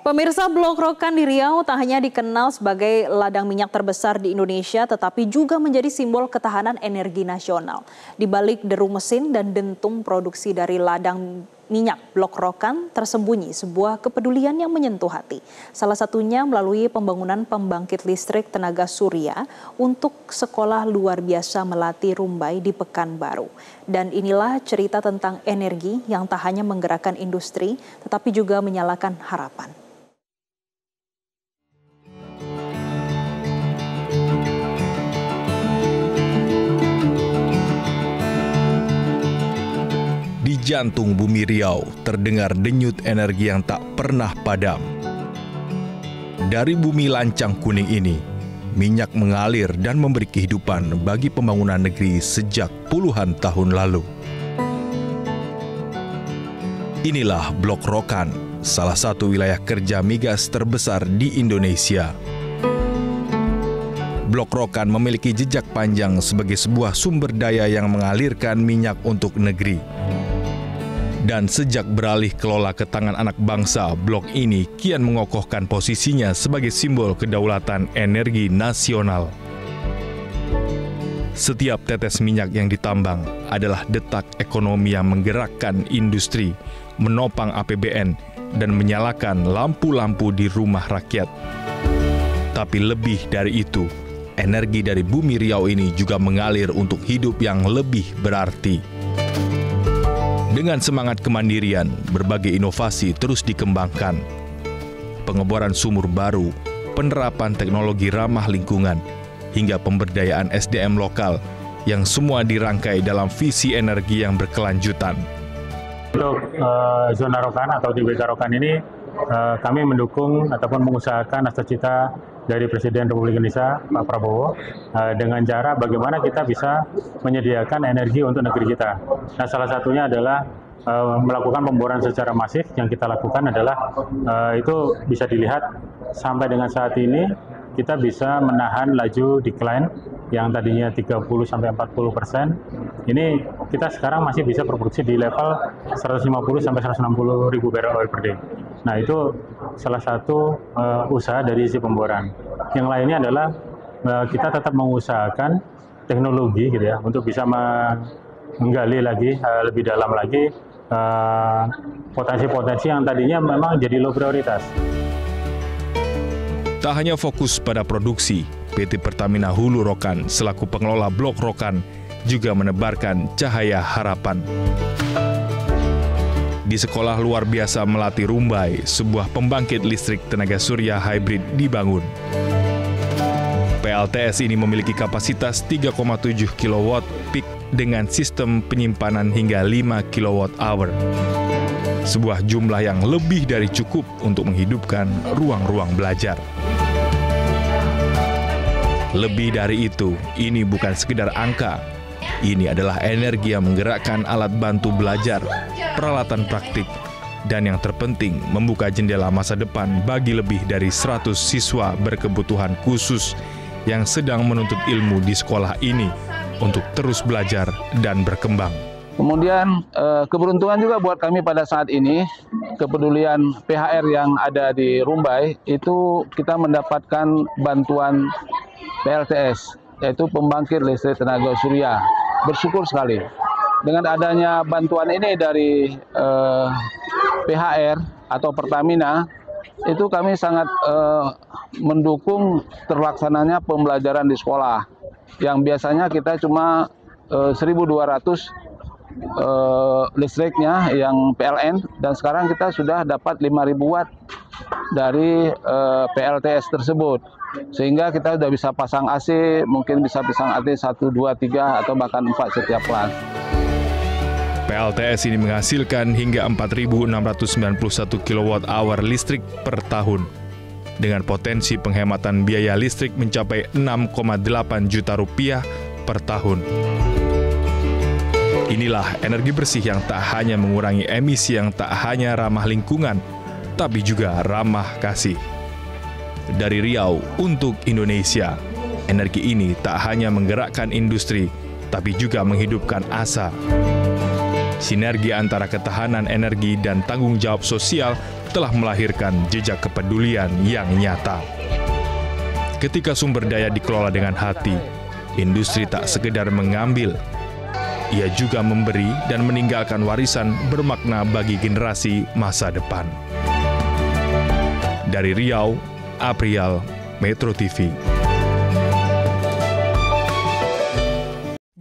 Pemirsa, Blok Rokan di Riau tak hanya dikenal sebagai ladang minyak terbesar di Indonesia, tetapi juga menjadi simbol ketahanan energi nasional. Di balik deru mesin dan dentum produksi dari ladang minyak Blok Rokan tersembunyi sebuah kepedulian yang menyentuh hati. Salah satunya melalui pembangunan pembangkit listrik tenaga surya untuk sekolah luar biasa Melati Rumbai di Pekanbaru. Dan inilah cerita tentang energi yang tak hanya menggerakkan industri, tetapi juga menyalakan harapan. Di jantung bumi Riau terdengar denyut energi yang tak pernah padam. Dari bumi lancang kuning ini, minyak mengalir dan memberi kehidupan bagi pembangunan negeri sejak puluhan tahun lalu. Inilah Blok Rokan, salah satu wilayah kerja migas terbesar di Indonesia. Blok Rokan memiliki jejak panjang sebagai sebuah sumber daya yang mengalirkan minyak untuk negeri. Dan sejak beralih kelola ke tangan anak bangsa, blok ini kian mengokohkan posisinya sebagai simbol kedaulatan energi nasional. Setiap tetes minyak yang ditambang adalah detak ekonomi yang menggerakkan industri, menopang APBN, dan menyalakan lampu-lampu di rumah rakyat. Tapi lebih dari itu, energi dari bumi Riau ini juga mengalir untuk hidup yang lebih berarti. Dengan semangat kemandirian, berbagai inovasi terus dikembangkan. Pengeboran sumur baru, penerapan teknologi ramah lingkungan, hingga pemberdayaan SDM lokal yang semua dirangkai dalam visi energi yang berkelanjutan. Untuk zona Rokan atau di BK Rokan ini, kami mendukung ataupun mengusahakan cita-cita dari Presiden Republik Indonesia, Pak Prabowo, dengan cara bagaimana kita bisa menyediakan energi untuk negeri kita. Nah, salah satunya adalah melakukan pemboran secara masif. Yang kita lakukan adalah itu bisa dilihat sampai dengan saat ini kita bisa menahan laju decline yang tadinya 30-40%. Ini kita sekarang masih bisa berproduksi di level 150-160 ribu barrel oil per day. Nah, itu salah satu usaha dari isi pemboran. Yang lainnya adalah kita tetap mengusahakan teknologi gitu ya, untuk bisa menggali lagi lebih dalam lagi potensi-potensi yang tadinya memang jadi low prioritas. Tak hanya fokus pada produksi, PT Pertamina Hulu Rokan selaku pengelola Blok Rokan juga menebarkan cahaya harapan. Di sekolah luar biasa Melati Rumbai, sebuah pembangkit listrik tenaga surya hybrid dibangun. PLTS ini memiliki kapasitas 3,7 kW peak dengan sistem penyimpanan hingga 5 kWh. Sebuah jumlah yang lebih dari cukup untuk menghidupkan ruang-ruang belajar. Lebih dari itu, ini bukan sekedar angka. Ini adalah energi yang menggerakkan alat bantu belajar, peralatan praktik, dan yang terpenting membuka jendela masa depan bagi lebih dari 100 siswa berkebutuhan khusus yang sedang menuntut ilmu di sekolah ini untuk terus belajar dan berkembang. Kemudian keberuntungan juga buat kami pada saat ini, kepedulian PHR yang ada di Rumbai, itu kita mendapatkan bantuan PLTS, yaitu pembangkit listrik tenaga surya. Bersyukur sekali. Dengan adanya bantuan ini dari PHR atau Pertamina, itu kami sangat mendukung terlaksananya pembelajaran di sekolah. Yang biasanya kita cuma 1.200 listriknya yang PLN, dan sekarang kita sudah dapat 5.000 watt dari PLTS tersebut, sehingga kita sudah bisa pasang AC, mungkin bisa pasang AC 1, 2, 3 atau bahkan 4 setiap kelas. PLTS ini menghasilkan hingga 4.691 kWh listrik per tahun, dengan potensi penghematan biaya listrik mencapai 6,8 juta rupiah per tahun. Inilah energi bersih yang tak hanya mengurangi emisi yang tak hanya ramah lingkungan, tapi juga ramah kasih. Dari Riau untuk Indonesia, energi ini tak hanya menggerakkan industri, tapi juga menghidupkan asa. Sinergi antara ketahanan energi dan tanggung jawab sosial telah melahirkan jejak kepedulian yang nyata. Ketika sumber daya dikelola dengan hati, industri tak sekedar mengambil, ia juga memberi dan meninggalkan warisan bermakna bagi generasi masa depan. Dari Riau, Aprial, Metro TV.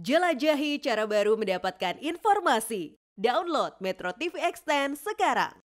Jelajahi cara baru mendapatkan informasi. Download Metro TV Extend sekarang.